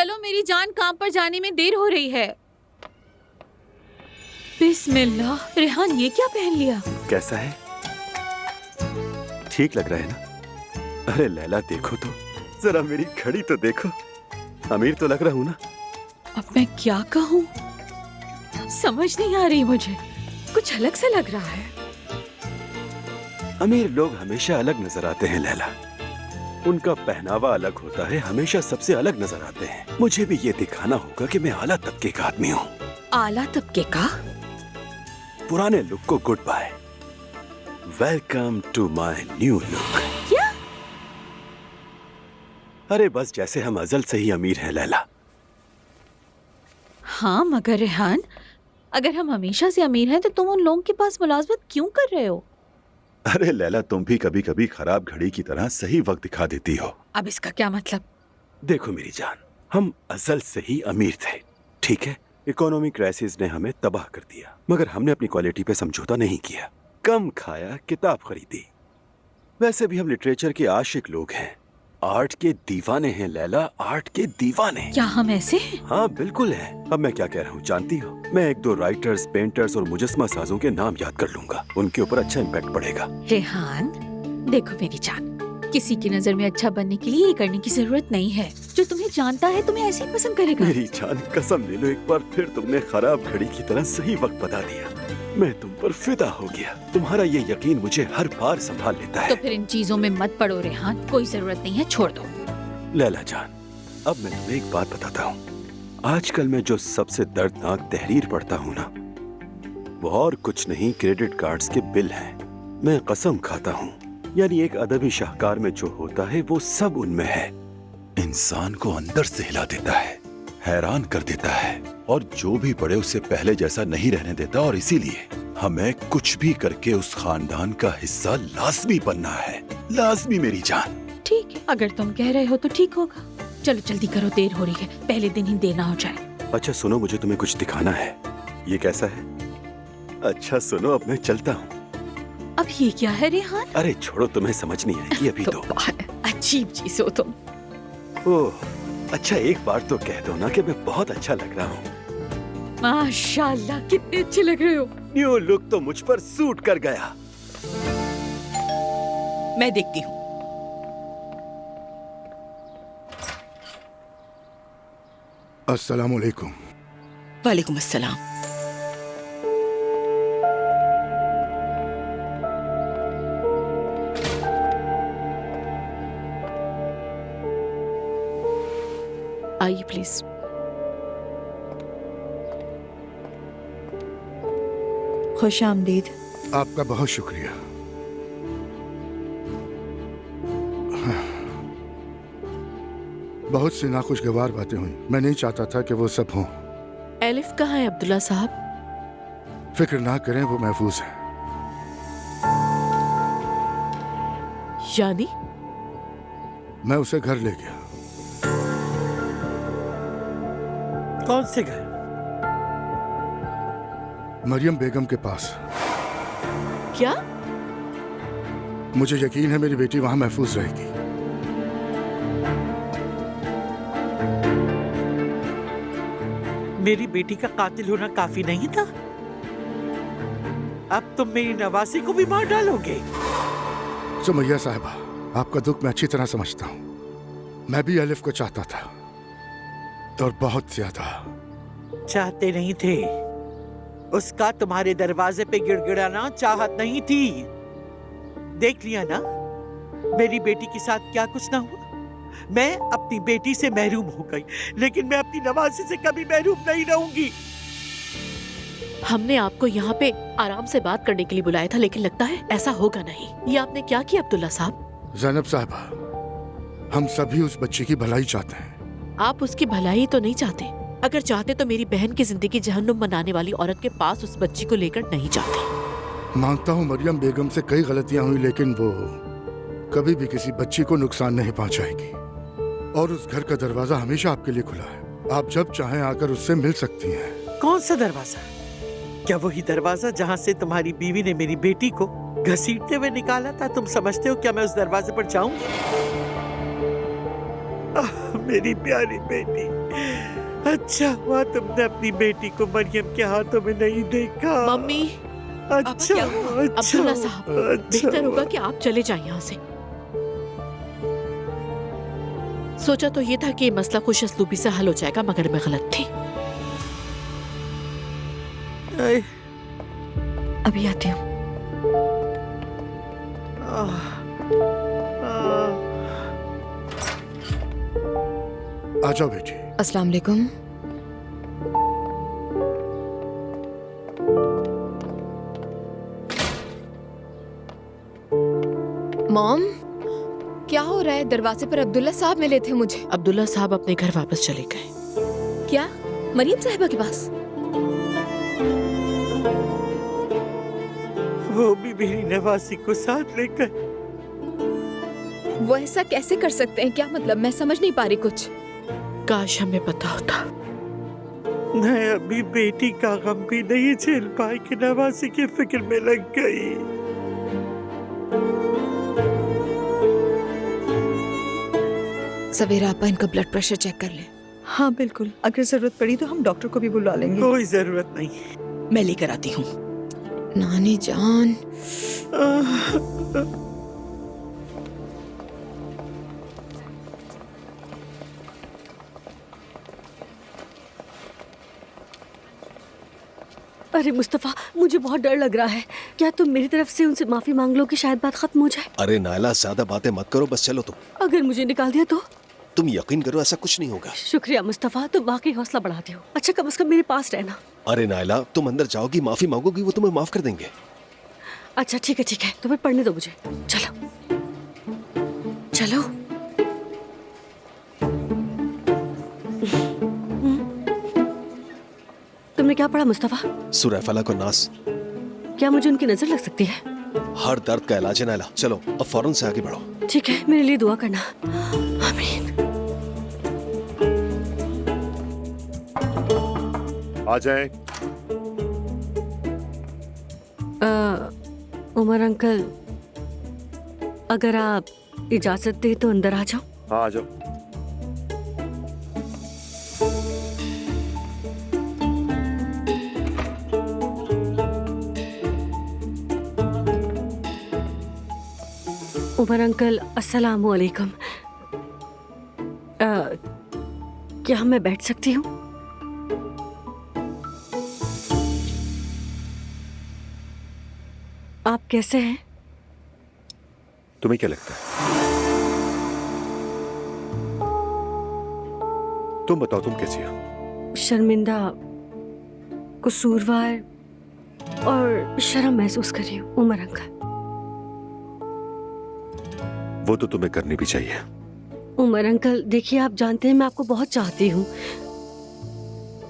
चलो मेरी जान, काम पर जाने में देर हो रही है। बिस्मिल्लाह। रेहान, ये क्या पहन लिया? कैसा है? ठीक लग रहा है ना? अरे लैला देखो तो, जरा मेरी घड़ी तो देखो। अमीर तो लग रहा हूँ ना? अब मैं क्या कहूँ, समझ नहीं आ रही मुझे। कुछ अलग सा लग रहा है। अमीर लोग हमेशा अलग नजर आते हैं लैला। उनका पहनावा अलग होता है, हमेशा सबसे अलग नजर आते हैं। मुझे भी ये दिखाना होगा कि मैं आला तबके का आदमी हूँ। आला तबके का? पुराने लुक को good bye, welcome to my new look. क्या? अरे बस जैसे हम अजल से ही अमीर हैं लैला। हाँ मगर रेहान, अगर हम हमेशा से अमीर हैं तो तुम उन लोगों के पास मुलाजमत क्यों कर रहे हो? अरे लैला, तुम भी कभी कभी खराब घड़ी की तरह सही वक्त दिखा देती हो। अब इसका क्या मतलब? देखो मेरी जान, हम अजल से ही अमीर थे, ठीक है? इकोनॉमी क्राइसिस ने हमें तबाह कर दिया, मगर हमने अपनी क्वालिटी पे समझौता नहीं किया। कम खाया, किताब खरीदी। वैसे भी हम लिटरेचर के आशिक लोग हैं, आर्ट के दीवाने हैं लैला, आर्ट के दीवाने। क्या हम ऐसे हैं? हाँ बिल्कुल है। अब मैं क्या कह रहा हूँ जानती हो? मैं एक दो राइटर्स, पेंटर्स और मुजस्मा साजों के नाम याद कर लूंगा। उनके ऊपर अच्छा इम्पैक्ट पड़ेगा। रेहान देखो मेरी जान, किसी की नजर में अच्छा बनने के लिए ये करने की जरूरत नहीं है। जो तुम्हें जानता है तुम्हें ऐसे ही पसंद करेगा। मेरी जान कसम ले लो, एक बार फिर तुमने खराब घड़ी की तरह सही वक्त बता दिया। मैं तुम पर फिदा हो गया। तुम्हारा ये यकीन मुझे हर बार संभाल लेता है। तो फिर इन चीजों में मत पड़ो रेहान, कोई जरूरत नहीं है, छोड़ दो। लैला जान, अब मैं तुम्हें एक बात बताता हूँ। आजकल मैं जो सबसे दर्दनाक तहरीर पढ़ता हूँ ना, वो और कुछ नहीं, क्रेडिट कार्ड्स के बिल हैं। मैं कसम खाता हूँ, यानी एक अदबी शाहकार में जो होता है वो सब उनमें है। इंसान को अंदर से हिला देता है, हैरान कर देता है, और जो भी पढ़े उससे पहले जैसा नहीं रहने देता। और इसीलिए हमें कुछ भी करके उस खानदान का हिस्सा लाजमी बनना है, लाजमी मेरी जान। ठीक है, अगर तुम कह रहे हो तो ठीक होगा। चलो जल्दी करो, देर हो रही है, पहले दिन ही देना हो जाए। अच्छा सुनो, मुझे तुम्हें कुछ दिखाना है। ये कैसा है? अच्छा सुनो, अब मैं चलता हूँ। अब ये क्या है रेहान? अरे छोड़ो, तुम्हें समझ नहीं आएगी अभी तो। अजीब चीज हो तुम। ओह अच्छा, एक बार तो कह दो ना कि मैं बहुत अच्छा लग रहा हूँ। माशाल्लाह, कितने अच्छे लग रहे हो। न्यू लुक तो मुझ पर सूट कर गया। मैं देखती हूँ। अस्सलामुअलैकुम। वालेकुम अस्सलाम। आइए प्लीज। खुश आमदीद। आपका बहुत शुक्रिया। बहुत सी नाखुशगवार बातें हुई। मैं नहीं चाहता था कि वो सब हों। एलिफ कहाँ है अब्दुल्ला साहब? फिक्र ना करें, वो महफूज है। यानी? मैं उसे घर ले गया। कौन से घर? मरियम बेगम के पास। क्या? मुझे यकीन है मेरी बेटी वहां महफूज रहेगी। मेरी बेटी का कातिल होना काफी नहीं था? अब तुम मेरी नवासी को भी मार डालोगे? सुमैया साहिबा, आपका दुख मैं अच्छी तरह समझता हूँ। मैं भी एलिफ को चाहता था, और बहुत ज्यादा। चाहते नहीं थे, उसका तुम्हारे दरवाजे पे गिड़गिड़ाना चाहत नहीं थी। देख लिया ना मेरी बेटी के साथ क्या कुछ ना हुआ। मैं अपनी बेटी से महरूम हो गई, लेकिन मैं अपनी नवासी से कभी महरूम नहीं रहूंगी। हमने आपको यहाँ पे आराम से बात करने के लिए बुलाया था, लेकिन लगता है ऐसा होगा नहीं। ये आपने क्या किया अब्दुल्ला साहब? ज़ैनब साहिबा, हम सभी उस बच्चे की भलाई चाहते हैं। आप उसकी भलाई तो नहीं चाहते? अगर चाहते तो मेरी बहन की जिंदगी जहन्नुम बनाने वाली औरत के पास उस बच्ची को लेकर नहीं जाते। मानता हूँ मरियम बेगम से कई गलतियां हुई, लेकिन वो कभी भी किसी बच्ची को नुकसान नहीं पहुंचाएगी। और उस घर का दरवाजा हमेशा आपके लिए खुला है। आप जब चाहें आकर उससे मिल सकती हैं। कौन सा दरवाजा? क्या वही दरवाजा जहाँ से तुम्हारी बीवी ने मेरी बेटी को घसीटते हुए निकाला था? तुम समझते हो क्या मैं उस दरवाजे पर जाऊंगी? मेरी प्यारी बेटी, अच्छा हुआ तुमने अपनी बेटी को मरियम के हाथों में नहीं देखा। मम्मी, अच्छा क्या हुआ? अच्छा अब्दुल्ला साहब, अच्छा बेहतर होगा कि आप चले जाएं यहाँ से। सोचा तो ये था कि ये मसला खुश असलूबी से हल हो जाएगा, मगर मैं गलत थी। आए, अभी आती हूँ। आह, आह। आ जाओ बेटी। अस्सलाम वालेकुम। मॉम, क्या हो रहा है? दरवाजे पर अब्दुल्ला साहब मिले थे मुझे। अब्दुल्ला साहब अपने घर वापस चले गए। क्या? मरियम साहिबा के पास? वो भी मेरी नवासी को साथ लेकर। वो ऐसा कैसे कर सकते हैं? क्या मतलब? मैं समझ नहीं पा रही कुछ। काश हमें पता होता। मैं अभी बेटी का गम भी नहीं झेल पाई कि नवासी की फिक्र में लग गई। सवेरा आपा, इनका ब्लड प्रेशर चेक कर ले। हाँ बिल्कुल, अगर जरूरत पड़ी तो हम डॉक्टर को भी बुला लेंगे। कोई जरूरत नहीं। मैं लेकर आती हूँ। नानी जान, अरे मुस्तफा, मुझे बहुत डर लग रहा है। क्या तुम मेरी तरफ से उनसे माफी मांग लो कि शायद बात खत्म हो जाए? अरे नायला, ज्यादा बातें मत करो, बस चलो तुम। अगर मुझे निकाल दिया तो? तुम यकीन करो, ऐसा कुछ नहीं होगा। शुक्रिया मुस्तफा, तुम वाकई हौसला बढ़ाते हो। अच्छा, कम से कम मेरे पास रहना। अरे नायला, तुम अंदर जाओगी, माफी मांगोगी, वो तुम्हें माफ कर देंगे। अच्छा ठीक है, तो फिर पढ़ने दो मुझे। चलो चलो। तुमने क्या पढ़ा मुस्तफा? सूरह फलक और नास। क्या मुझे उनकी नजर लग सकती है? हर दर्द का इलाज है नायला। चलो अब फौरन से आगे बढ़ो। ठीक है, मेरे लिए दुआ करना। आमीन। आ जाए। उमर अंकल, अगर आप इजाजत दे तो अंदर आ जाओ। हाँ आ जाओ। उमर अंकल, अस्सलाम वालेकुम। क्या मैं बैठ सकती हूँ? आप कैसे हैं? तुम्हें क्या लगता है? तुम बताओ, तुम कैसी हो? शर्मिंदा, कसूरवार और शर्म महसूस कर रही हूँ उमर अंकल। वो तो तुम्हें करनी भी चाहिए। उमर अंकल देखिए, आप जानते हैं मैं आपको बहुत चाहती हूँ।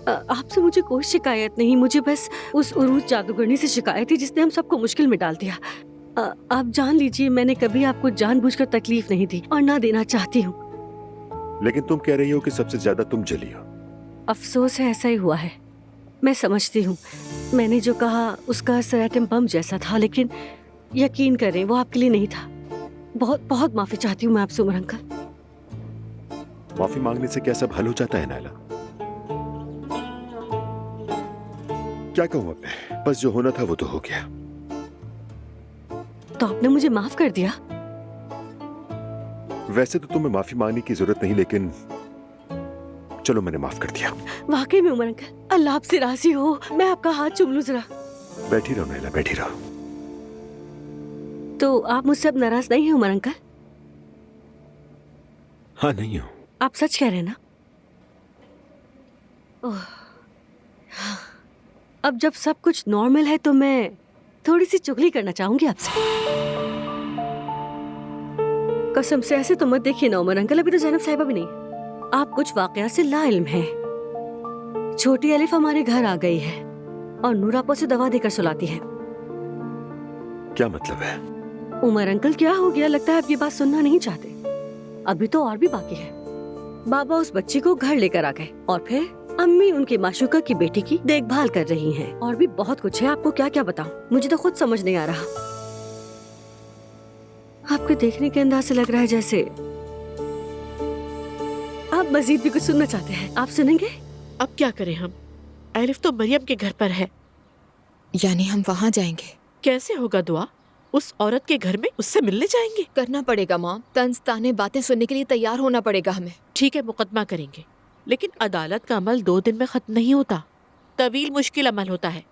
आपसे मुझे कोई शिकायत नहीं, मुझे बस उस उरूज जादूगरनी से शिकायत थी जिसने हम सबको मुश्किल में डाल दिया। आप जान लीजिए, मैंने कभी आपको जानबूझकर तकलीफ नहीं दी और ना देना चाहती हूँ। लेकिन तुम कह रही हो कि सबसे ज्यादा तुम जली हो। अफसोस है, ऐसा ही हुआ है। मैं समझती हूँ, मैंने जो कहा उसका असर एटम बम जैसा था, लेकिन यकीन करें वो आपके लिए नहीं था। बहुत बहुत माफी चाहती हूँ मैं आपसे उमर अंकल। माफी मांगने से क्या सब हल हो जाता है नायला? क्या कहूँ अब मैं, बस जो होना था वो तो हो गया। तो आपने मुझे माफ कर दिया? वैसे तो तुम्हें माफी मांगने की जरूरत नहीं, लेकिन चलो मैंने माफ कर दिया। वाकई में उमर अंकल, अल्लाह आपसे राजी हो, मैं आपका हाथ चूम लूं जरा। बैठी रहो नायला, बैठी रहो। तो आप मुझसे अब नाराज नहीं हैं उमर अंकल? हाँ नहीं हूँ। आप सच कह रहे हैं ना? ओह, अब जब सब कुछ नॉर्मल है तो मैं थोड़ी सी चुगली करना चाहूंगी आपसे। कसम से ऐसे तो मत देखिए ना उमर अंकल, अभी तो जैनब साहिबा भी नहीं। आप कुछ वाकया से लाइल्म हैं। छोटी अलिफ हमारे घर आ गई है और नूरापो से दवा देकर सुलाती है। क्या मतलब है? उमर अंकल क्या हो गया? लगता है आप ये बात सुनना नहीं चाहते। अभी तो और भी बाकी है। बाबा उस बच्ची को घर लेकर आ गए और फिर अम्मी उनकी माशूका की बेटी की देखभाल कर रही हैं। और भी बहुत कुछ है, आपको क्या क्या बताऊं, मुझे तो खुद समझ नहीं आ रहा। आपके देखने के अंदाज से लग रहा है जैसे आप मजीद भी कुछ सुनना चाहते हैं, आप सुनेंगे? अब क्या करें हम? एलिफ तो मरियम के घर पर है। यानी हम वहाँ जाएंगे? कैसे होगा दुआ? उस औरत के घर में उससे मिलने जाएंगे? करना पड़ेगा मॉम। तंज ताने बातें सुनने के लिए तैयार होना पड़ेगा हमें। ठीक है, मुकदमा करेंगे, लेकिन अदालत का अमल 2 दिन में खत्म नहीं होता। तवील मुश्किल अमल होता है,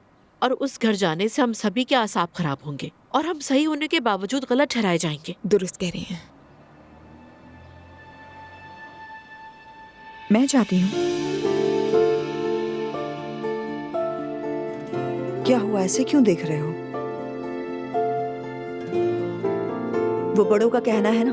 और उस घर जाने से हम सभी के आसाब खराब होंगे और हम सही होने के बावजूद गलत ठहराए जाएंगे। दुरुस्त कह रही हैं। मैं चाहती हूँ। क्या हुआ, ऐसे क्यों देख रहे हो? वो बड़ों का कहना है ना,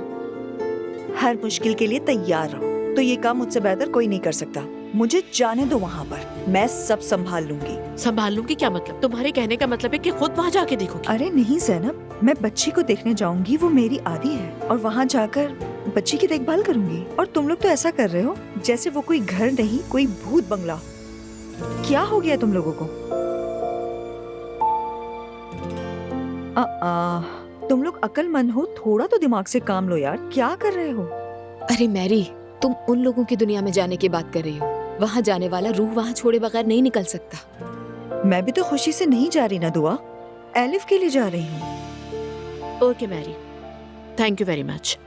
हर मुश्किल के लिए तैयार रहो। तो ये काम मुझसे बेहतर कोई नहीं कर सकता। मुझे जाने दो वहाँ पर, मैं सब संभाल लूंगी। संभाल लूंगी क्या मतलब? तुम्हारे कहने का मतलब है कि खुद वहाँ जाके देखोगी? अरे नहीं ज़ैनब, मैं बच्ची को देखने जाऊंगी, वो मेरी आदी है, और वहाँ जाकर बच्ची की देखभाल करूंगी। और तुम लोग तो ऐसा कर रहे हो जैसे वो कोई घर नहीं, कोई भूत बंगला। क्या हो गया तुम लोगों को? तुम लोग अक्लमंद हो, थोड़ा तो दिमाग से काम लो यार। क्या कर रहे हो? अरे मैरी, तुम उन लोगों की दुनिया में जाने की बात कर रही हो। वहाँ जाने वाला रूह वहाँ छोड़े बगैर नहीं निकल सकता। मैं भी तो खुशी से नहीं जा रही ना दुआ, एलिफ के लिए जा रही हूँ। Okay Mary, thank you very much.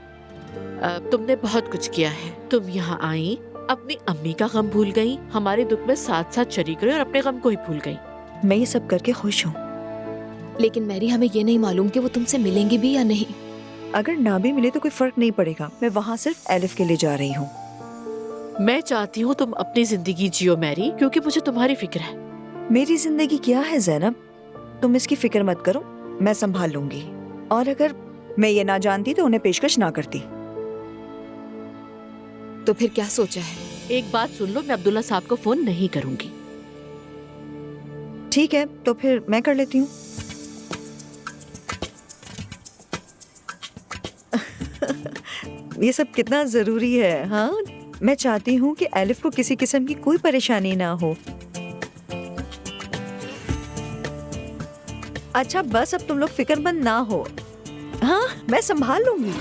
तुमने बहुत कुछ किया है। तुम यहाँ आई, अपनी अम्मी का गम भूल गई, हमारे दुख में साथ साथ शरीक रही और अपने गम को ही भूल गई। मैं ये सब करके खुश हूँ। लेकिन मैरी, हमें ये नहीं मालूम कि वो तुमसे मिलेंगे भी या नहीं। अगर ना भी मिले तो कोई फर्क नहीं पड़ेगा। मैं वहाँ सिर्फ एलिफ के लिए जा रही हूँ। मैं चाहती हूँ तुम अपनी जिंदगी जियो मैरी, क्योंकि मुझे तुम्हारी फिक्र है। मेरी जिंदगी क्या है ज़ैनब, तुम इसकी फिक्र मत करो, मैं संभाल लूंगी। और अगर मैं ये ना जानती तो उन्हें पेशकश ना करती। तो फिर क्या सोचा है? एक बात सुन लो, मैं अब्दुल्ला साहब को फोन नहीं करूंगी। ठीक है, तो फिर मैं कर लेती हूँ। ये सब कितना जरूरी है। हाँ, मैं चाहती हूँ कि एलिफ को किसी किस्म की कोई परेशानी ना हो। अच्छा बस, अब तुम लोग फिक्रमंद ना हो। हाँ, मैं संभाल लूंगी।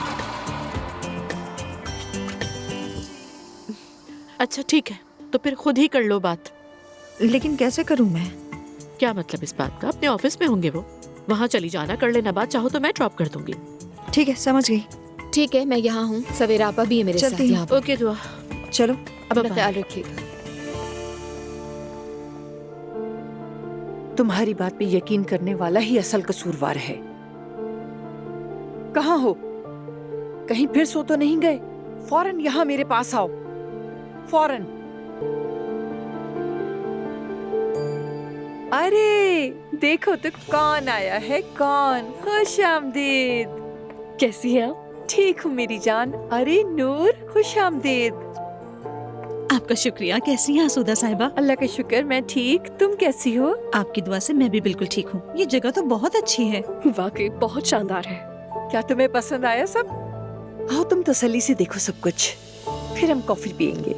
अच्छा ठीक है, तो फिर खुद ही कर लो बात। लेकिन कैसे करूँ मैं? क्या मतलब इस बात का? अपने ऑफिस में होंगे वो, वहाँ चली जाना, कर लेना बात। चाहो तो मैं ड्रॉप कर दूंगी। ठीक है, समझ गई। ठीक है, मैं यहाँ हूँ। सवेरा आपा भी है मेरे साथ चलती हूँ। यहाँ पर। ओके दुआ, चलो। अपना ख्याल रखिएगा। तुम्हारी बात पे यकीन करने वाला ही असल कसूरवार है। कहाँ हो? कहीं फिर सो तो नहीं गए? फौरन यहाँ मेरे पास आओ, फौरन। अरे देखो तो कौन आया है, कौन। खुश आमदीद। कैसी है आप? ठीक हूँ मेरी जान। अरे नूर, खुश आमदीद। आपका शुक्रिया। कैसी हैं आसूदा साहिबा? अल्लाह का शुक्र, मैं ठीक। तुम कैसी हो? आपकी दुआ से मैं भी बिल्कुल ठीक हूँ। ये जगह तो बहुत अच्छी है। वाकई बहुत शानदार है। क्या तुम्हें पसंद आया सब? आओ तुम तसल्ली से देखो सब कुछ, फिर हम कॉफी पियेंगे।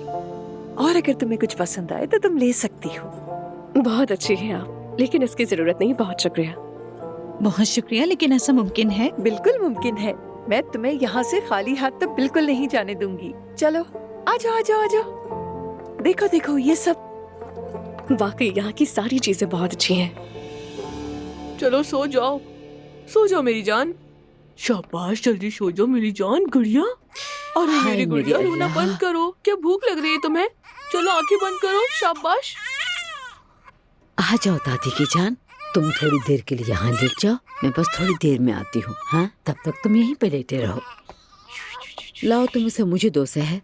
और अगर तुम्हें कुछ पसंद आए तो तुम ले सकती हो। बहुत अच्छी है आप, लेकिन इसकी जरूरत नहीं। बहुत शुक्रिया। बहुत शुक्रिया, लेकिन ऐसा मुमकिन है? बिल्कुल मुमकिन है। मैं तुम्हें यहाँ से खाली हाथ तो बिल्कुल नहीं जाने दूंगी। चलो आ जाओ, आ जाओ, आ जाओ। देखो देखो ये सब। वाकई यहाँ की सारी चीजें बहुत अच्छी हैं। चलो सो जाओ, सो जाओ मेरी जान। शाबाश, जल्दी सो जाओ मेरी जान गुड़िया। अरे मेरी गुड़िया, रोना बंद करो। क्या भूख लग रही है तुम्हें? चलो आंखें बंद करो। शाबाश। आ जाओ दादी की जान, तुम थोड़ी देर के लिए यहाँ लेट जाओ, मैं बस थोड़ी देर में आती हूँ। हाँ, तब तक तुम यहीं पे लेटे रहो। लाओ तुम इसे मुझे दो सहर।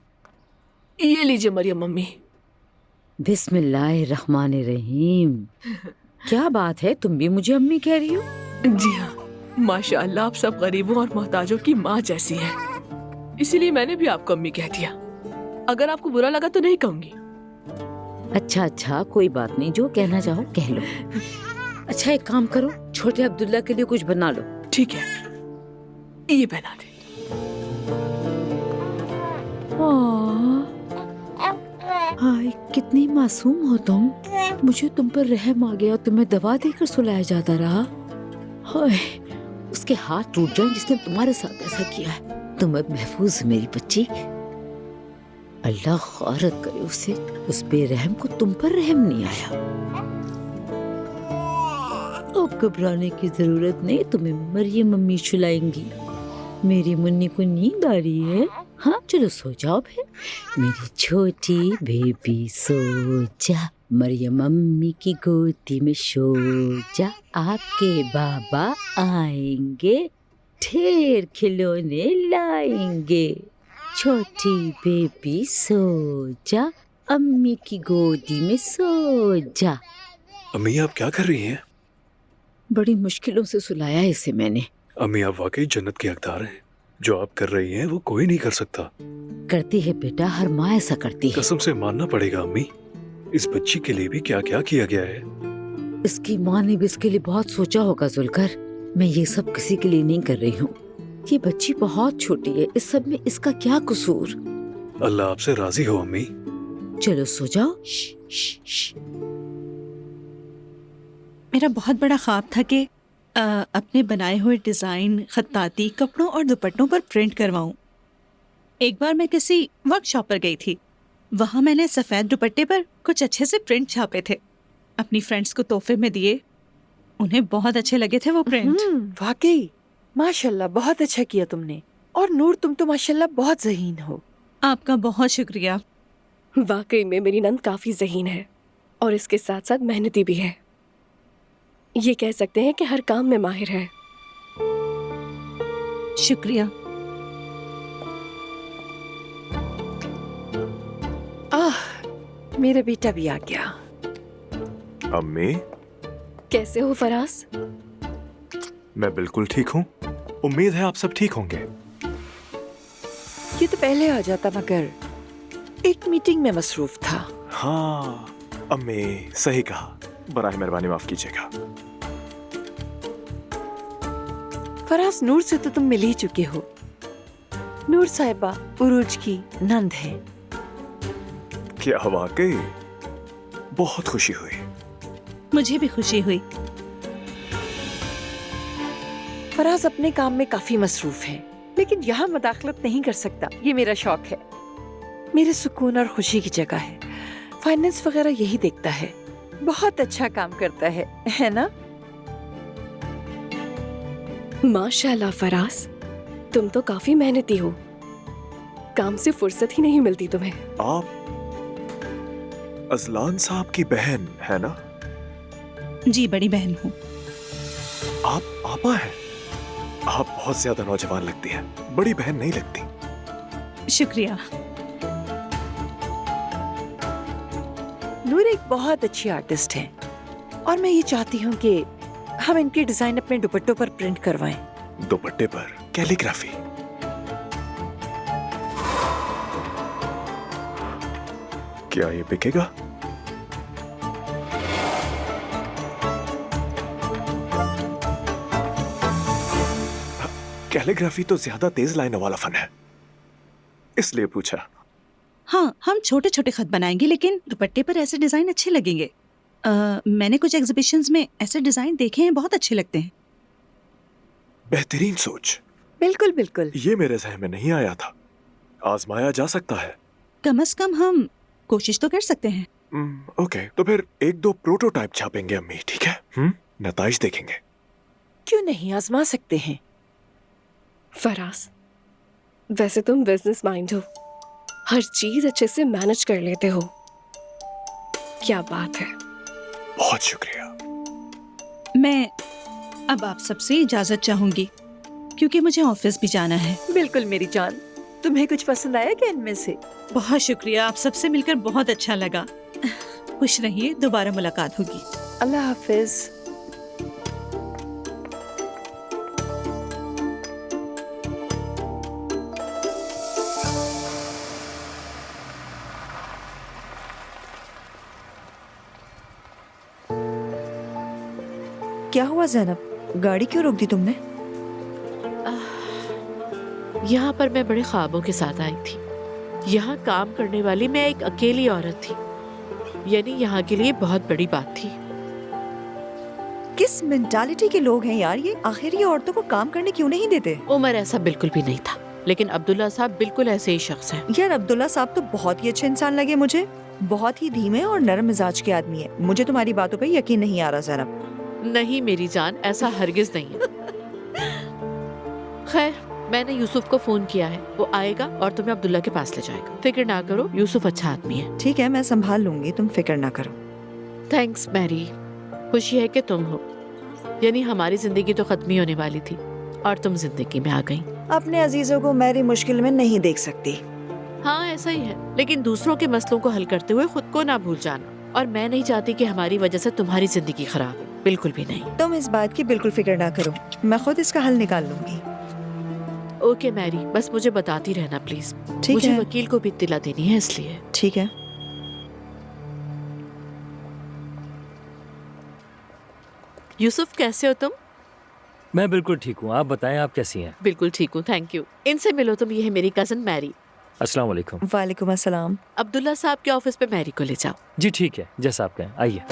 ये लीजिए मरियम मम्मी। बिस्मिल्लाहिर्रहमानिर्रहीम। क्या बात है, तुम भी मुझे अम्मी कह रही हो? जी हाँ, माशाअल्लाह आप सब गरीबों और मोहताजों की माँ जैसी है, इसीलिए मैंने भी आपको अम्मी कह दिया। अगर आपको बुरा लगा तो नहीं कहूँगी। अच्छा अच्छा, कोई बात नहीं, जो कहना चाहो कह लो। अच्छा एक काम करो, छोटे अब्दुल्ला के लिए कुछ बना लो। ठीक है, ये बना दे। हाय, कितनी मासूम हो तुम। मुझे तुम पर रहम आ गया, तुम्हें दवा देकर सुलाया जाता रहा। हाय, उसके हाथ टूट जाएं जिसने तुम्हारे साथ ऐसा किया है। तुम अब महफूज हो मेरी बच्ची। अल्लाह खैरत करे उसे, उस बेरहम को तुम पर रहम नहीं आया। अब घबराने की जरूरत नहीं, तुम्हें मरियम मम्मी सुलाएंगी। मेरी मुन्नी को नींद आ रही है। हाँ चलो सो जाओ फिर, मेरी छोटी बेबी सो जा, मरियम मम्मी की गोदी में सो जा। आपके बाबा आएंगे, ढेर खिलौने लाएंगे। छोटी बेबी सो जा, अम्मी की गोदी में सो जा। अम्मी आप क्या कर रही हैं? बड़ी मुश्किलों से सुलाया इसे मैंने। अम्मी आप वाकई जन्नत की हकदार हैं। जो आप कर रही हैं वो कोई नहीं कर सकता। करती है बेटा, हर माँ ऐसा करती है। कसम से मानना पड़ेगा अम्मी, इस बच्ची के लिए भी क्या क्या किया गया है। इसकी माँ ने भी इसके लिए बहुत सोचा होगा जुलकर। मैं ये सब किसी के लिए नहीं कर रही हूँ। ये बच्ची बहुत छोटी है, इस सब में इसका क्या कसूर। अल्लाह आपसे राजी हो अम्मी। चलो सो जाओ। मेरा बहुत बड़ा ख्वाब था कि अपने बनाए हुए डिज़ाइन खत्ताती कपड़ों और दुपट्टों पर प्रिंट करवाऊं। एक बार मैं किसी वर्कशॉप पर गई थी, वहाँ मैंने सफ़ेद दुपट्टे पर कुछ अच्छे से प्रिंट छापे थे, अपनी फ्रेंड्स को तोहफे में दिए। उन्हें बहुत अच्छे लगे थे वो प्रिंट। वाकई माशाल्लाह, बहुत अच्छा किया तुमने। और नूर, तुम तो माशाल्लाह बहुत ज़हीन हो। आपका बहुत शुक्रिया। वाकई में मेरी नंद काफ़ी ज़हीन है और इसके साथ साथ मेहनती भी है। ये कह सकते हैं कि हर काम में माहिर है। शुक्रिया। मेरा बेटा भी आ गया। अम्मी कैसे हो फराज? मैं बिल्कुल ठीक हूँ। उम्मीद है आप सब ठीक होंगे। ये तो पहले आ जाता, मगर एक मीटिंग में मसरूफ था। हाँ अम्मी सही कहा, बराए मेहरबानी माफ कीजिएगा। फराज, नूर से तो तुम मिल ही चुके हो। नूर साहिबा उरूज की नंद है। क्या वाकई? बहुत खुशी हुई। मुझे भी खुशी हुई। फराज अपने काम में काफी मसरूफ है, लेकिन यहाँ मदाखलत नहीं कर सकता। ये मेरा शौक है, मेरे सुकून और खुशी की जगह है। फाइनेंस वगैरह यही देखता है। बहुत अच्छा काम करता है ना? माशाल्लाह फराज, तुम तो काफी मेहनती हो। काम से फुर्सत ही नहीं मिलती तुम्हें। आप अजलान साहब की बहन है ना? जी बड़ी बहन हूँ। आप आपा हैं? आप बहुत ज्यादा नौजवान लगती हैं, बड़ी बहन नहीं लगती। शुक्रिया। नूर एक बहुत अच्छी आर्टिस्ट है और मैं ये चाहती हूँ कि हम इनके डिजाइन अपने दुपट्टों पर प्रिंट करवाएं। दुपट्टे पर कैलीग्राफी? क्या ये बिकेगा? कैलीग्राफी तो ज्यादा तेज लाइनों वाला फन है, इसलिए पूछा। हाँ, हम छोटे छोटे खत बनाएंगे, लेकिन दुपट्टे पर ऐसे डिजाइन अच्छे लगेंगे। मैंने कुछ एग्जीबिशंस में ऐसे डिजाइन देखे हैं, बहुत अच्छे लगते हैं। बेहतरीन सोच। बिल्कुल बिल्कुल। ये मेरे जहन में नहीं आया था। आजमाया जा सकता है। कम से कम हम कोशिश तो कर सकते हैं। ओके, तो फिर एक दो प्रोटोटाइप छापेंगे अम्मी, ठीक है? नताइज देखेंगे। क्यों नहीं, आजमा सकते हैं। फराज, वैसे तुम बिजनेस माइंड हो, हर चीज अच्छे से मैनेज कर लेते हो। क्या बात है। बहुत शुक्रिया। मैं अब आप सबसे इजाजत चाहूंगी, क्योंकि मुझे ऑफिस भी जाना है। बिल्कुल मेरी जान। तुम्हें कुछ पसंद आया क्या इनमें से? बहुत शुक्रिया, आप सबसे मिलकर बहुत अच्छा लगा। खुश रहिए, दोबारा मुलाकात होगी। अल्लाह हाफिज। क्या हुआ ज़ैनब, गाड़ी क्यों रोक दी तुमने? यहाँ पर मैं बड़े ख्वाबों के साथ आई थी। यहाँ काम करने वाली मैं एक अकेली औरत थी, यानी यहाँ के लिए बहुत बड़ी बात थी। किस मेंटालिटी के लोग हैं यार ये? आखिर ये औरतों को काम करने क्यों नहीं देते? उमर ऐसा बिल्कुल भी नहीं था। लेकिन अब्दुल्ला साहब बिल्कुल ऐसे ही शख्स हैं। यार अब्दुल्ला साहब तो बहुत ही अच्छे इंसान लगे मुझे, बहुत ही धीमे और नरम मिजाज के आदमी है। मुझे तुम्हारी बातों पे यकीन नहीं आ रहा ज़ैनब। नहीं मेरी जान, ऐसा हरगिज नहीं है। खैर, मैंने यूसुफ को फोन किया है, वो आएगा और तुम्हें अब्दुल्ला के पास ले जाएगा। फिक्र ना करो, यूसुफ अच्छा आदमी है। ठीक है, मैं संभाल लूंगी, तुम फिक्र ना करो। थैंक्स मैरी, खुशी है कि तुम हो। यानी हमारी जिंदगी तो खत्म ही होने वाली थी और तुम जिंदगी में आ गई। अपने अजीजों को मैरी मुश्किल में नहीं देख सकती। हाँ ऐसा ही है, लेकिन दूसरों के मसलों को हल करते हुए खुद को ना भूल जाना। और मैं नहीं चाहती कि हमारी वजह से तुम्हारी जिंदगी खराब हो, बिल्कुल भी नहीं। तुम इस बात की बिल्कुल फिक्र ना करो, मैं खुद इसका हल निकाल लूंगी। ओके मैरी, बस मुझे बताती रहना प्लीज। ठीक मुझे है। वकील को भी इत्तिला देनी है इसलिए। ठीक है। यूसुफ कैसे हो तुम? मैं बिल्कुल ठीक हूँ, आप बताएं आप कैसी हैं? बिल्कुल ठीक हूँ, थैंक यू। इनसे मिलो तुम, ये है मेरी कजन मैरी। अस्सलाम वालेकुम। वालेकुम अस्सलाम। अब्दुल्ला साहब के ऑफिस पे मैरी को ले जाओ। जी ठीक है, जैसा आप कहें, आइए।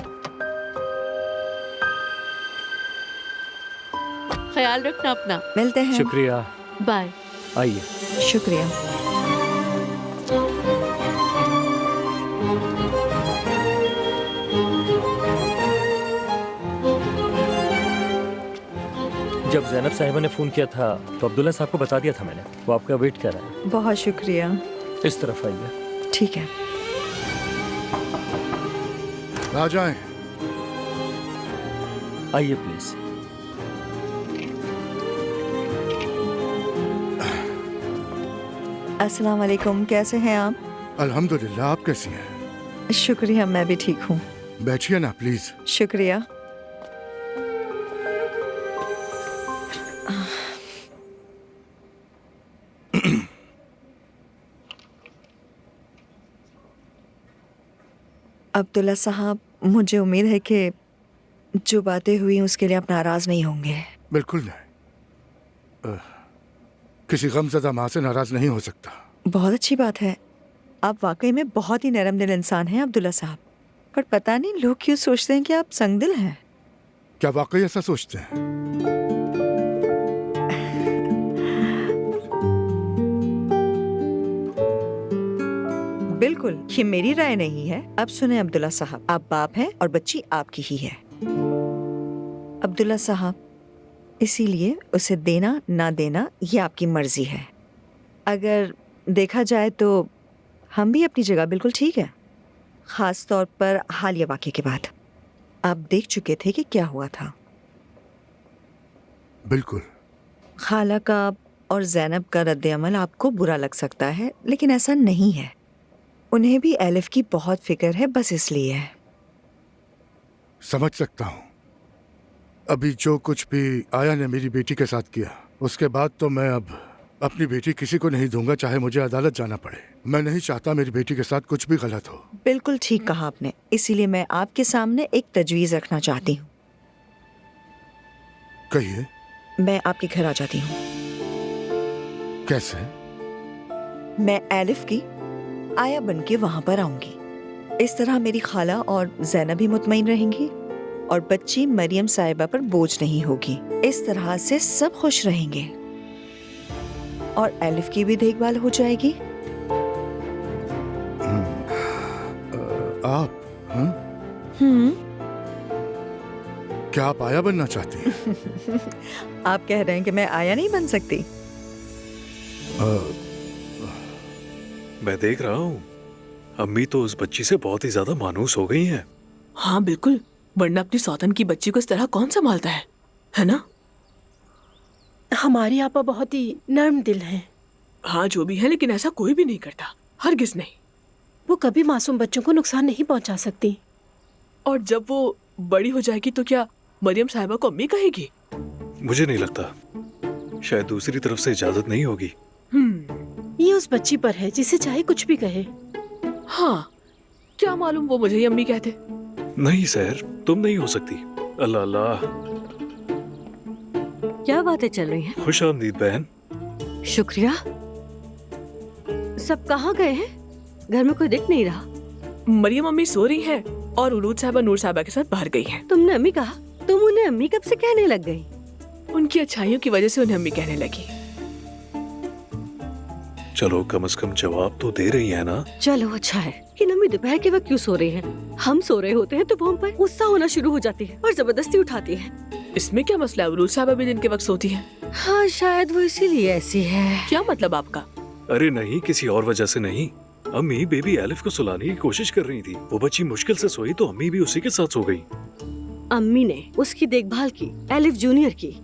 ख्याल रखना अपना। मिलते हैं। शुक्रिया। बाय। आइए। शुक्रिया। जब ज़ैनब साहिबा ने फ़ोन किया था तो अब्दुल्ला साहब को बता दिया था मैंने, वो आपका वेट कर रहा है। बहुत शुक्रिया। इस तरफ आइए। ठीक है। आ जाएं। आइए प्लीज। अस्सलाम वालेकुम, कैसे हैं आप? अल्हम्दुलिल्लाह, आप कैसी हैं? शुक्रिया, मैं भी ठीक हूँ। बैठिए ना प्लीज। शुक्रिया। अब्दुल्ला साहब, मुझे उम्मीद है कि जो बातें हुई उसके लिए आप नाराज नहीं होंगे। बिल्कुल नहीं। किसी गमज़दा माँ से नाराज नहीं हो सकता। बहुत अच्छी बात है, आप वाकई में बहुत ही नरम दिल इंसान हैं अब्दुल्ला साहब। पर पता नहीं लोग क्यों सोचते हैं कि आप संगदिल हैं। क्या वाकई ऐसा सोचते हैं? बिल्कुल, ये मेरी राय नहीं है। अब सुने अब्दुल्ला साहब, आप बाप हैं और बच्ची आपकी ही है। अब्दुल्ला साहब, इसीलिए उसे देना ना देना ये आपकी मर्जी है। अगर देखा जाए तो हम भी अपनी जगह बिल्कुल ठीक है, खास तौर पर हालिया वाक़े के बाद। आप देख चुके थे कि क्या हुआ था। बिल्कुल। खाला का और ज़ैनब का रद्द-ए-अमल आपको बुरा लग सकता है, लेकिन ऐसा नहीं है। उन्हें भी एलिफ की बहुत फिक्र है, बस इसलिए। समझ सकता हूँ। अभी जो कुछ भी आया ने मेरी बेटी के साथ किया, उसके बाद तो मैं अब अपनी बेटी किसी को नहीं दूंगा, चाहे मुझे अदालत जाना पड़े। मैं नहीं चाहता मेरी बेटी के साथ कुछ भी गलत हो। बिल्कुल ठीक कहा आपने, इसीलिए मैं आपके सामने एक तजवीज़ रखना चाहती हूँ। कहिए। मैं आपके घर आ जाती हूँ। कैसे? मैं एलिफ की आया बन के वहाँ पर आऊंगी। इस तरह मेरी खाला और ज़ैनब भी मुतमईन रहेंगी और बच्ची मरियम साहिबा पर बोझ नहीं होगी। इस तरह से सब खुश रहेंगे और एलिफ की भी देखभाल हो जाएगी। आप? क्या आप आया बनना चाहती हैं? आप कह रहे हैं कि मैं आया नहीं बन सकती? मैं देख रहा हूँ अम्मी तो उस बच्ची से बहुत ही ज्यादा मानूस हो गई हैं। हाँ बिल्कुल, वरना अपनी सौतन की बच्ची को इस तरह कौन संभालता है ना? हमारी आपा बहुत ही नर्म दिल हैं। हाँ जो भी है, लेकिन ऐसा कोई भी नहीं करता, हरगिज नहीं। वो कभी मासूम बच्चों को नुकसान नहीं पहुंचा सकती। और जब वो बड़ी हो जाएगी तो क्या मरियम साहिबा को अम्मी कहेगी? मुझे नहीं लगता, शायद दूसरी तरफ से इजाजत नहीं होगी। ये उस बच्ची पर है, जिसे चाहे कुछ भी कहे। हाँ, क्या मालूम वो मुझे ही अम्मी कहते। नहीं सैर, तुम नहीं हो सकती। अल्लाह अल्लाह। क्या बातें चल रही हैं? खुश आमदीद बहन। शुक्रिया। सब कहाँ गए हैं? घर में कोई दिख नहीं रहा। मरियम अम्मी सो रही है और उलूद साहिबा नूर साहिबा के साथ बाहर गई है। तुमने अम्मी कहा? तुम उन्हें अम्मी कब से कहने लग गई? उनकी अच्छाइयों की वजह से उन्हें अम्मी कहने लगी। चलो कम से कम जवाब तो दे रही है ना। चलो अच्छा है कि अम्मी दोपहर के वक्त क्यों सो रही हैं? हम सो रहे होते हैं तो वो हम पर गुस्सा होना शुरू हो जाती है और जबरदस्ती उठाती है। इसमें क्या मसला है? रूल साहब अभी दिन के वक्त सोती है। हाँ शायद वो इसीलिए ऐसी है। क्या मतलब आपका? अरे नहीं, किसी और वजह से नहीं। अम्मी बेबी एलिफ को सुलाने की कोशिश कर रही थी। वो बच्ची मुश्किल से सोई तो अम्मी भी उसी के साथ सो गई। अम्मी ने उसकी देखभाल की, एलिफ जूनियर की।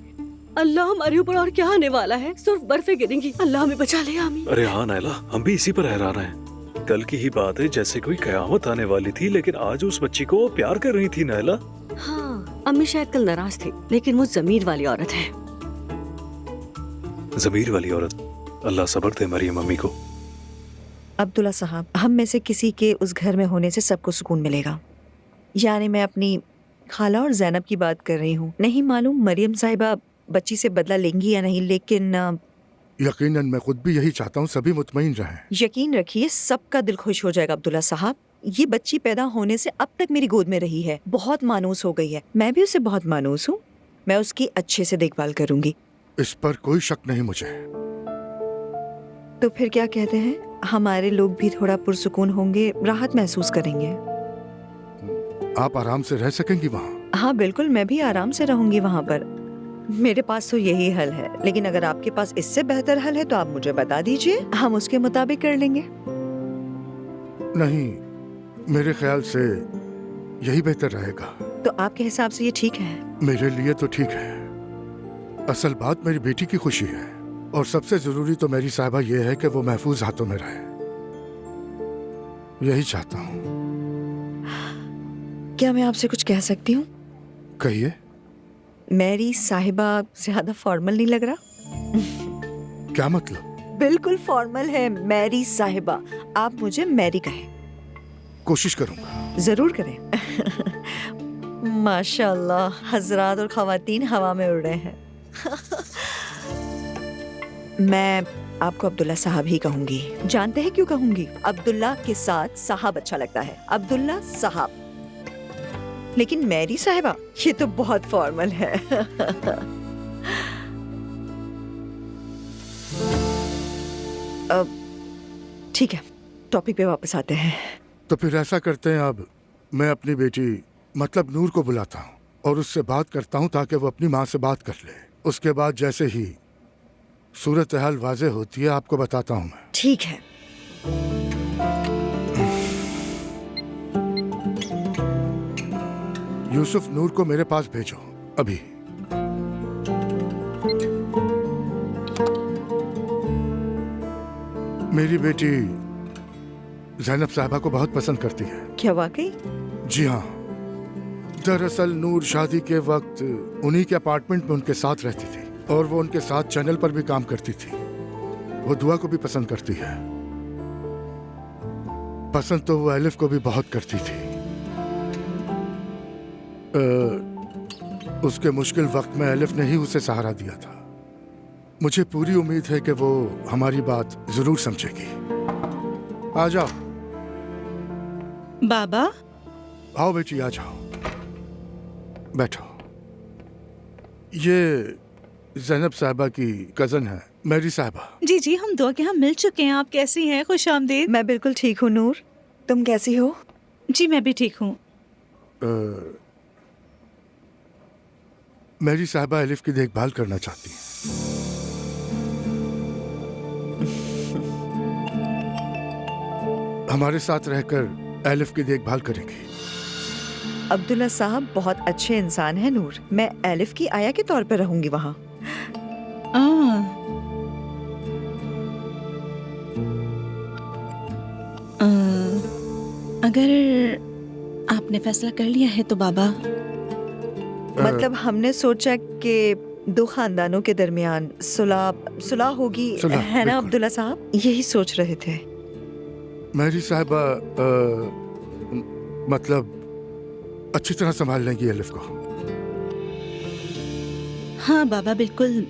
अल्लाह हमारे ऊपर और क्या आने वाला है? सिर्फ बर्फे गिरेंगी। अल्लाह हमें बचा ले आमीन। अरे हाँ नायला, हम भी इसी पर हैरान हैं। कल की ही बात है जैसे कोई कयामत आने वाली थी, लेकिन आज उस बच्ची को प्यार कर रही थी नायला। हाँ, अम्मी शायद कल नाराज थी, लेकिन वो जमीर वाली औरत है। जमीर वाली औरत। अल्लाह सब्र दे मरियम अम्मी को। अब्दुल्ला साहब, हम में से किसी के उस घर में होने से सबको सुकून मिलेगा। यानी मैं अपनी खाला और जैनब की बात कर रही हूँ। नहीं मालूम मरियम साहिबा बच्ची से बदला लेंगी या नहीं, लेकिन यकीनन मैं खुद भी यही चाहता हूँ सभी मुतमईन रहें। यकीन रखिए सबका दिल खुश हो जाएगा अब्दुल्ला साहब। ये बच्ची पैदा होने से अब तक मेरी गोद में रही है, बहुत मानूस हो गई है। मैं भी उसे बहुत मानूस हूँ। मैं उसकी अच्छे से देखभाल करूंगी। इस पर कोई शक नहीं मुझे। तो फिर क्या कहते हैं, हमारे लोग भी थोड़ा पुरसुकून होंगे, राहत महसूस करेंगे। आप आराम से रह सकेंगी वहाँ? हाँ बिल्कुल, मैं भी आराम से रहूंगी वहाँ पर। मेरे पास तो यही हल है, लेकिन अगर आपके पास इससे बेहतर हल है तो आप मुझे बता दीजिए, हम उसके मुताबिक कर लेंगे। नहीं, मेरे ख्याल से यही बेहतर रहेगा। तो आपके हिसाब से ये ठीक है? मेरे लिए तो ठीक है। असल बात मेरी बेटी की खुशी है, और सबसे जरूरी तो मेरी साहिबा ये है कि वो महफूज हाथों में रहे। यही चाहता हूँ। क्या मैं आपसे कुछ कह सकती हूँ? कहिए। मेरी साहिबा ज्यादा फॉर्मल नहीं लग रहा? क्या मतलब? बिल्कुल फॉर्मल है, मेरी साहिबा। आप मुझे मैरी कहें। कोशिश करूंगा। जरूर करें। माशाल्लाह, हजरात और खवातीन हवा में उड़ रहे हैं। मैं आपको अब्दुल्ला साहब ही कहूंगी। जानते हैं क्यों कहूंगी? अब्दुल्ला के साथ साहब अच्छा लगता है, अब्दुल्ला साहब। लेकिन मेरी साहिबा, ये तो बहुत फॉर्मल है। अब ठीक है, टॉपिक पे वापस आते हैं। तो फिर ऐसा करते हैं, अब मैं अपनी बेटी मतलब नूर को बुलाता हूँ और उससे बात करता हूँ ताकि वो अपनी माँ से बात कर ले। उसके बाद जैसे ही सूरत हाल वाज़ेह होती है आपको बताता हूँ मैं। ठीक है। यूसुफ नूर को मेरे पास भेजो अभी। मेरी बेटी ज़ैनब साहिबा को बहुत पसंद करती है। क्या वाकई? जी हाँ। दरअसल नूर शादी के वक्त उन्हीं के अपार्टमेंट में उनके साथ रहती थी और वो उनके साथ चैनल पर भी काम करती थी। वो दुआ को भी पसंद करती है। पसंद तो वो एलिफ को भी बहुत करती थी। उसके मुश्किल वक्त में एलिफ ने ही उसे सहारा दिया था। मुझे पूरी उम्मीद है कि वो हमारी बात जरूर समझेगी। आ जाओ। बाबा। आओ बेटी, आ जाओ, बैठो। ये ज़ैनब साहिबा की कजन है, मेरी साहिबा। जी जी, हम दुआ के यहाँ मिल चुके हैं। आप कैसी हैं? खुश आमदीद। मैं बिल्कुल ठीक हूँ नूर, तुम कैसी हो? जी मैं भी ठीक हूँ। मेरी साहिबा एलिफ की देखभाल करना चाहती है। हमारे साथ रहकर एलिफ की देखभाल करेंगी। अब्दुल्ला साहब बहुत अच्छे इंसान हैं नूर। मैं एलिफ की आया के तौर पर रहूंगी वहाँ। अगर आपने फैसला कर लिया है तो बाबा। मतलब हमने सोचा कि दो खानदानों के दरमियान सुलह होगी, है ना अब्दुल्ला साहब? यही सोच रहे थे। मेरी साहिबा मतलब अच्छी तरह संभाल लेंगी एलिफ को। हाँ बाबा, बिल्कुल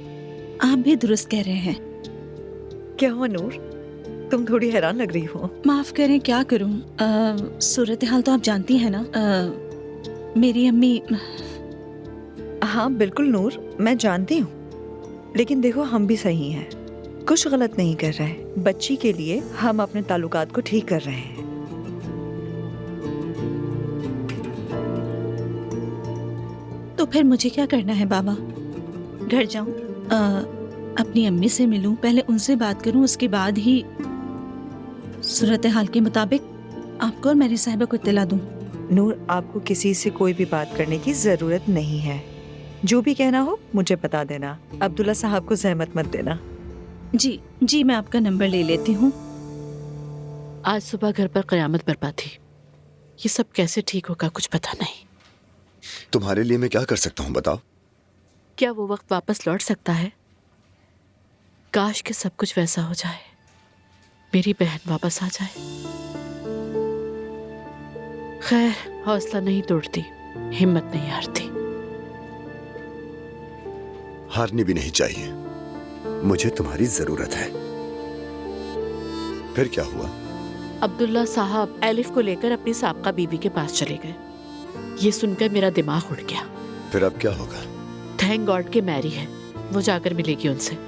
आप भी दुरुस्त कह रहे हैं। क्या हुआ नूर, तुम थोड़ी हैरान लग रही हो। माफ करें, क्या करूं? सूरत हाल तो आप जानती हैं ना। मेरी अम्मी। हाँ बिल्कुल नूर, मैं जानती हूँ, लेकिन देखो हम भी सही हैं। कुछ गलत नहीं कर रहे। बच्ची के लिए हम अपने ताल्लुकात को ठीक कर रहे हैं। तो फिर मुझे क्या करना है बाबा? घर जाऊं, अपनी अम्मी से मिलूं, पहले उनसे बात करूं, उसके बाद ही सूरत हाल के मुताबिक आपको और मेरी साहिबा को इत्तला दूं। नूर, आपको किसी से कोई भी बात करने की जरूरत नहीं है। जो भी कहना हो मुझे बता देना। अब्दुल्ला साहब को जहमत मत देना। जी जी, मैं आपका नंबर ले लेती हूँ। आज सुबह घर पर कयामत बरपा थी। ये सब कैसे ठीक होगा कुछ पता नहीं। तुम्हारे लिए मैं क्या कर सकता हूँ बताओ? क्या वो वक्त वापस लौट सकता है? काश के सब कुछ वैसा हो जाए, मेरी बहन वापस आ जाए। खैर, हौसला नहीं तोड़ती, हिम्मत नहीं हारती। हारनी भी नहीं चाहिए। मुझे तुम्हारी जरूरत है। फिर क्या हुआ? अब्दुल्ला साहब एलिफ को लेकर अपनी साबका बीवी के पास चले गए। ये सुनकर मेरा दिमाग उड़ गया। फिर अब क्या होगा? थैंक गॉड के मैरी है, वो जाकर मिलेगी उनसे।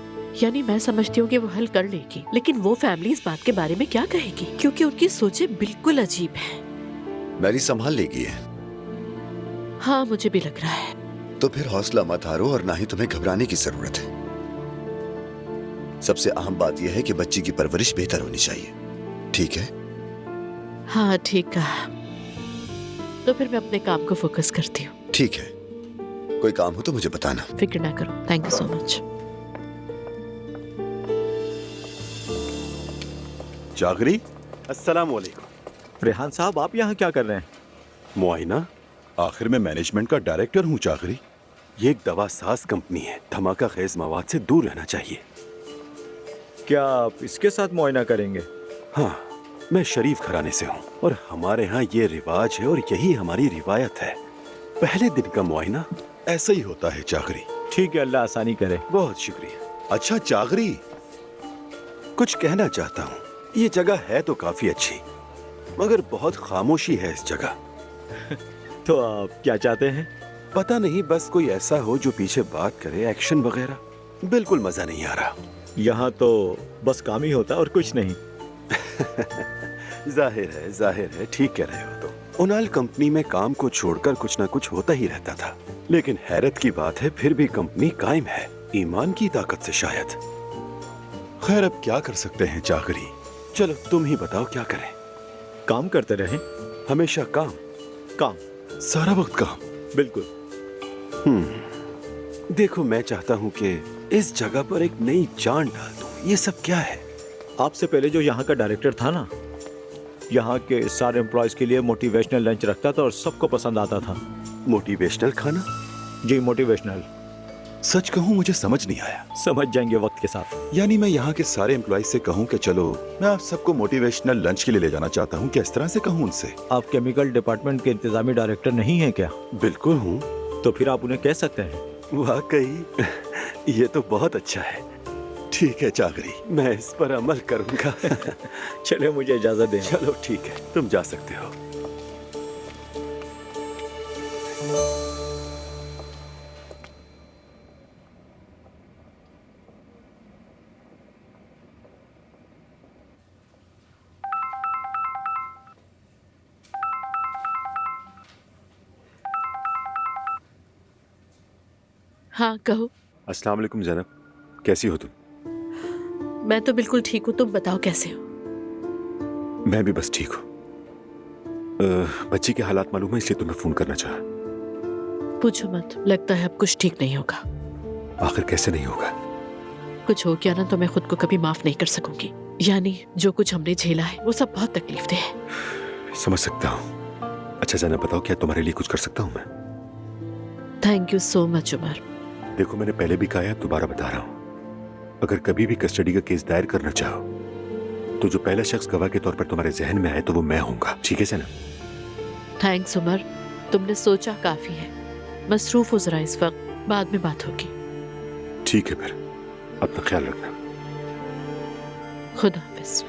यानी मैं समझती हूँ कि वो हल कर लेगी, लेकिन वो फैमिली इस बात के बारे में क्या कहेगी? क्योंकि उनकी सोचें बिल्कुल अजीब हैं। मैरी संभाल लेगी है। हाँ, मुझे भी लग रहा है। तो फिर हौसला मत हारो और ना ही तुम्हें घबराने की जरूरत है। सबसे अहम बात यह है कि बच्ची की परवरिश बेहतर होनी चाहिए। ठीक है? हाँ, ठीक कहा। तो फिर मैं अपने काम को फोकस करती हूँ। ठीक है, कोई काम हो तो मुझे बताना। फिक्र ना करो। Thank you so much. जागरी, अस्सलाम वालेकुम। रेहान साहब, आप यहाँ क्या कर रहे हैं? मुआयना। आखिर मैं मैनेजमेंट का डायरेक्टर हूँ जागरी। ये एक दवा साज कंपनी है, धमाका खेज मवाद से दूर रहना चाहिए। क्या आप इसके साथ मुआयना करेंगे? हाँ, मैं शरीफ घराने से हूँ और हमारे यहाँ ये रिवाज है और यही हमारी रिवायत है। पहले दिन का मुआयना ऐसा ही होता है जागरी। ठीक है, अल्लाह आसानी करे। बहुत शुक्रिया। अच्छा जागरी, कुछ कहना चाहता हूँ। ये जगह है तो काफी अच्छी, मगर बहुत खामोशी है इस जगह। तो आप क्या चाहते हैं? पता नहीं, बस कोई ऐसा हो जो पीछे बात करे, एक्शन वगैरह। बिल्कुल मजा नहीं आ रहा। यहाँ तो बस काम ही होता और कुछ नहीं। जाहिर है, ठीक कह रहे हो। तो उनाल कंपनी में काम को छोड़कर कुछ ना कुछ होता ही रहता था, लेकिन हैरत की बात है फिर भी कंपनी कायम है, ईमान की ताकत से शायद। खैर, अब क्या कर सकते हैं जागरी। चलो तुम ही बताओ क्या करें। काम करते रहें। हमेशा काम काम, सारा वक्त काम। बिल्कुल। देखो, मैं चाहता हूँ कि इस जगह पर एक नई जान डाल दूं। ये सब क्या है? आपसे पहले जो यहाँ का डायरेक्टर था ना, यहाँ के सारे एम्प्लॉयज के लिए मोटिवेशनल लंच रखता था और सबको पसंद आता था। मोटिवेशनल खाना? जी, मोटिवेशनल। सच कहूँ मुझे समझ नहीं आया। समझ जाएंगे वक्त के साथ। यानी मैं यहाँ के सारे एम्प्लॉयज से कहूँ कि चलो मैं आप सबको मोटिवेशनल लंच के लिए ले जाना चाहता हूँ, क्या इस तरह से कहूँ उनसे? आप केमिकल डिपार्टमेंट के इंतजामी डायरेक्टर नहीं है क्या? बिल्कुल हूँ। तो फिर आप उन्हें कह सकते हैं। वाकई ये तो बहुत अच्छा है। ठीक है जागरी, मैं इस पर अमल करूंगा। चले, मुझे इजाजत दें। चलो ठीक है, तुम जा सकते हो। हाँ, कहो। अस्सलाम वालेकुम ज़ैनब, कैसी हो तुम? मैं तो बिल्कुल ठीक हूँ, तुम बताओ कैसे हो? मैं भी बस ठीक हूँ। बच्ची के हालात मालूम है, इसलिए तुम्हें फोन करना चाहा। पूछो मत, लगता है अब कुछ ठीक नहीं होगा। आखिर कैसे नहीं होगा? कुछ हो गया ना तो मैं खुद को कभी माफ नहीं कर सकूंगी। यानी जो कुछ हमने झेला है वो सब बहुत तकलीफ दे है। समझ सकता हूँ। अच्छा ज़ैनब, बताओ क्या तुम्हारे लिए कुछ कर सकता हूँ मैं? Thank you so much Umar. देखो, मैंने पहले भी कहा है, दोबारा बता रहा हूँ। अगर कभी भी कस्टडी का केस दायर करना चाहो तो जो पहला शख्स गवाह के तौर पर तुम्हारे जहन में आए तो वो मैं होऊंगा। ठीक है ज़ैनब? थैंक्स उमर, तुमने सोचा काफी है। मसरूफ हो जरा इस वक्त, बाद में बात होगी। ठीक है, फिर अपना ख्याल रखना। खुदा हाफिज।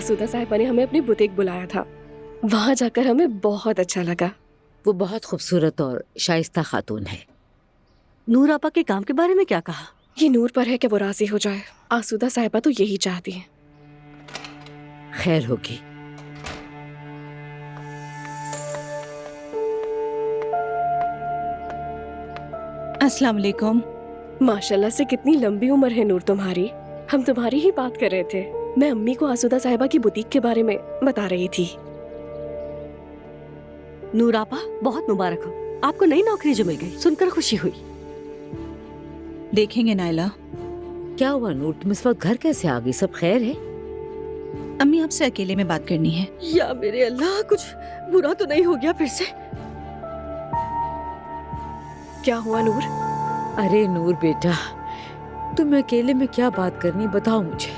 आसूदा साहिबा ने हमें अपनी बुटीक बुलाया था। वहाँ जाकर हमें बहुत अच्छा लगा। वो बहुत खूबसूरत और शाइस्ता खातून है। नूर आपा के काम के बारे में क्या कहा? ये नूर पर है कि वो राजी हो जाए। आसूदा साहिबा तो यही चाहती हैं। खैर होगी। अस्सलाम वालेकुम। माशाल्लाह से कितनी लंबी उम्र है नूर तुम्हारी। हम तुम्हारी ही बात कर रहे थे। मैं अम्मी को आसूदा साहिबा की बुटीक के बारे में बता रही थी। नूर आपा बहुत मुबारक हो, आपको नई नौकरी जो मिल गई, सुनकर खुशी हुई। देखेंगे नायला। क्या हुआ नूर, तुम इस वक्त घर कैसे आ गई? सब खैर है? अम्मी आपसे अकेले में बात करनी है। या मेरे अल्लाह, कुछ बुरा तो नहीं हो गया फिर से? क्या हुआ नूर? अरे नूर बेटा, तुम अकेले में क्या बात करनी, बताओ मुझे।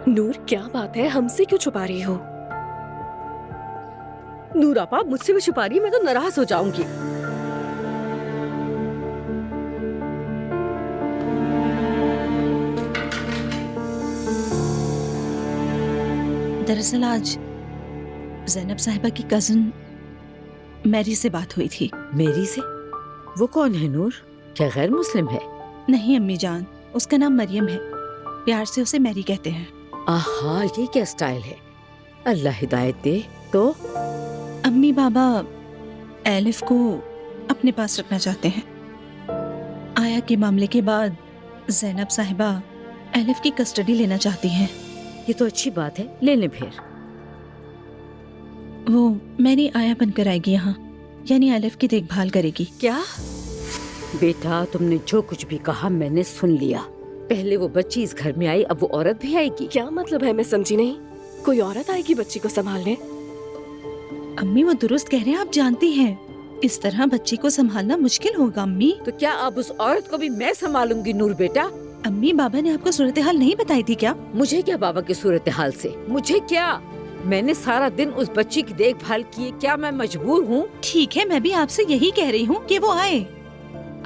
नूर क्या बात है, हमसे क्यों छुपा रही हो? नूर आपा मुझसे भी छुपा रही, मैं तो नाराज हो जाऊंगी। दरअसल आज ज़ैनब साहिबा की कजन मैरी से बात हुई थी। मेरी से? वो कौन है नूर? क्या गैर मुस्लिम है? नहीं अम्मी जान, उसका नाम मरियम है। प्यार से उसे मैरी कहते हैं। आहा, ये क्या स्टाइल है? अल्लाह हिदायत दे। तो अम्मी बाबा एलिफ को अपने पास रखना चाहते हैं। आया के मामले के बाद ज़ैनब साहिबा एलिफ की कस्टडी लेना चाहती हैं। ये तो अच्छी बात है, ले लें फिर। वो मैरी आया बनकर आएगी यहाँ, यानी एलिफ की देखभाल करेगी। क्या? बेटा तुमने जो कुछ भी कहा मैंने सुन लिया। पहले वो बच्ची इस घर में आई, अब वो औरत भी आएगी। क्या मतलब है, मैं समझी नहीं। कोई औरत आएगी बच्ची को संभालने? अम्मी वो दुरुस्त कह रहे हैं, आप जानती हैं इस तरह बच्ची को संभालना मुश्किल होगा अम्मी। तो क्या अब उस औरत को भी मैं संभालूंगी नूर बेटा? अम्मी बाबा ने आपको सूरत हाल नहीं बताई थी क्या? मुझे क्या बाबा की सूरत हाल से, मुझे क्या? मैंने सारा दिन उस बच्ची की देखभाल की, क्या मैं मजबूर हूँ? ठीक है, मैं भी आपसे यही कह रही हूँ कि वो आए,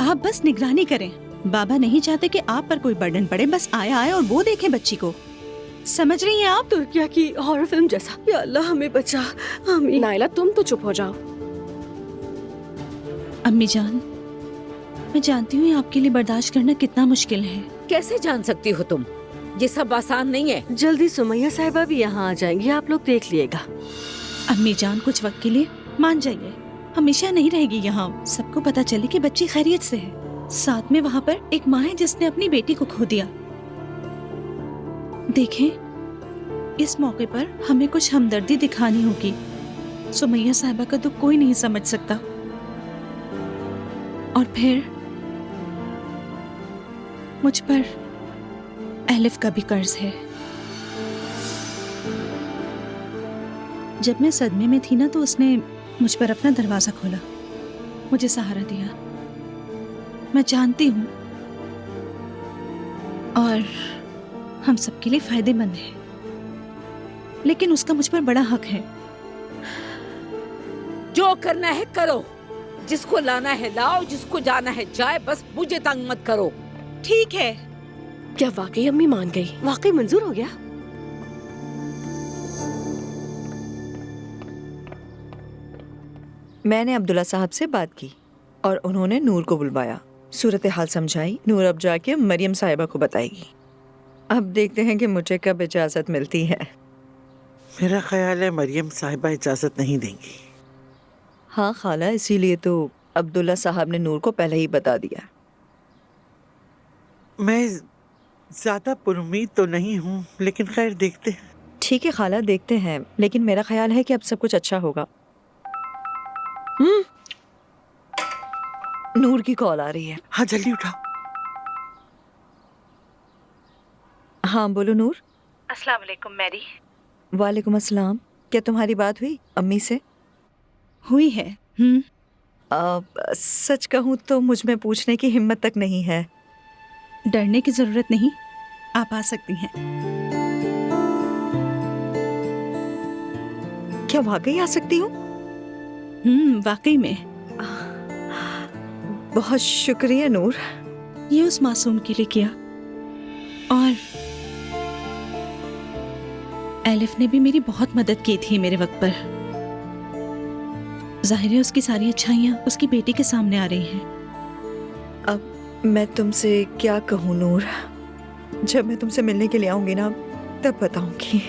आप बस निगरानी करें। बाबा नहीं चाहते कि आप पर कोई बर्डन पड़े, बस आए और वो देखे बच्ची को। समझ रही हैं आप? तुर्किया की हॉरर फिल्म जैसा। या अल्लाह हमें बचा। आमीन। नायला तुम तो चुप हो जाओ। अम्मी जान, मैं जानती हूँ आपके लिए बर्दाश्त करना कितना मुश्किल है। कैसे जान सकती हो तुम? ये सब आसान नहीं है। जल्दी सुमैया साहिबा भी यहाँ आ जाएंगी, आप लोग देख लिएगा। अम्मी जान कुछ वक्त के लिए मान जाइए, हमेशा नहीं रहेगी यहाँ। सबको पता चले कि बच्ची खैरियत से है। साथ में वहाँ पर एक माँ है जिसने अपनी बेटी को खो दिया। देखें, इस मौके पर हमें कुछ हमदर्दी दिखानी होगी। सुमैया साहिबा का दुख कोई नहीं समझ सकता। और फिर मुझ पर एलिफ का भी कर्ज है। जब मैं सदमे में थी ना, तो उसने मुझ पर अपना दरवाजा खोला, मुझे सहारा दिया। मैं जानती हूँ और हम सबके लिए फायदेमंद है, लेकिन उसका मुझ पर बड़ा हक है। जो करना है करो, जिसको लाना है लाओ, जिसको जाना है जाए, बस मुझे तंग मत करो। ठीक है। क्या वाकई अम्मी मान गई? वाकई मंजूर हो गया? मैंने अब्दुल्ला साहब से बात की और उन्होंने नूर को बुलवाया, सूरत हाल समझाई। नूर अब जाके मरियम साहिबा को बताएगी। अब देखते हैं कि मुझे कब इजाज़त मिलती है। मेरा ख्याल है मरियम साहिबा इजाज़त नहीं देंगी। हाँ खाला, इसीलिए तो अब्दुल्ला साहब ने नूर को पहले ही बता दिया। मैं ज़्यादा पुरुमीद तो नहीं हूँ, लेकिन खैर देखते हैं। ठीक है खाला, देखते हैं, लेकिन मेरा ख्याल है कि अब सब कुछ अच्छा होगा। नूर की कॉल आ रही है। हाँ जल्दी उठाओ। हाँ बोलो नूर। अस्सलाम वालेकुम मैरी। वालेकुम अस्सलाम। क्या तुम्हारी बात हुई अम्मी से? हुई है। सच कहूँ तो मुझ में पूछने की हिम्मत तक नहीं है। डरने की जरूरत नहीं, आप आ सकती हैं। क्या वाकई आ सकती हूँ? वाकई में। बहुत शुक्रिया नूर। ये उस मासूम के लिए किया और एलिफ ने भी मेरी बहुत मदद की थी मेरे वक्त पर। जाहिर है उसकी सारी अच्छाइयाँ उसकी बेटी के सामने आ रही हैं। अब मैं तुमसे क्या कहूँ नूर, जब मैं तुमसे मिलने के लिए आऊंगी ना तब बताऊंगी।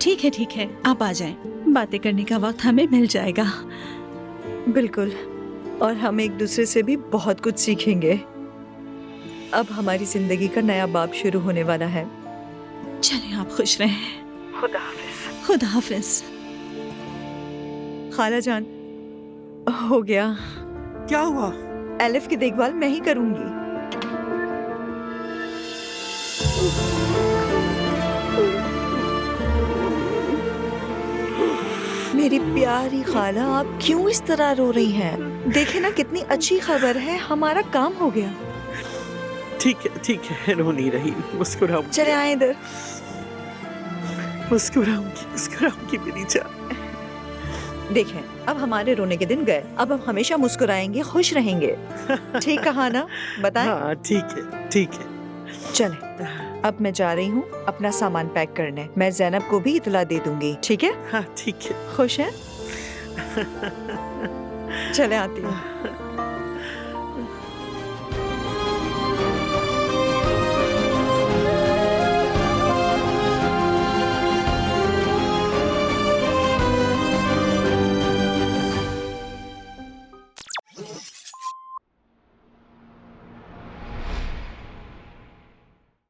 ठीक है, आप आ जाएं, बातें करने का वक्त हमें मिल जाएगा। बिल्कुल, और हम एक दूसरे से भी बहुत कुछ सीखेंगे। अब हमारी जिंदगी का नया बाब शुरू होने वाला है। चलें, आप खुश रहें। खुदा हाफिज। खुदा हाफिज। खाला जान, हो गया। क्या हुआ? एलिफ की देखभाल मैं ही करूंगी। मेरी प्यारी खाला, आप क्यों इस तरह रो रही हैं? देखे ना कितनी अच्छी खबर है, हमारा काम हो गया। ठीक है, रो नहीं रही, मुस्कुराऊंगी। चले आए इधर। मुस्कुराऊंगी मेरी जान। देखें, अब हमारे रोने के दिन गए, अब हम हमेशा मुस्कुराएंगे, खुश रहेंगे। ठीक कहा ना? बताएं। हाँ, ठीक है। चले, अब मैं जा रही हूँ अपना सामान पैक करने। मैं ज़ैनब को भी इतला दे दूंगी, ठीक है? हाँ, ठीक है। खुश हैं? चले, आती हूँ।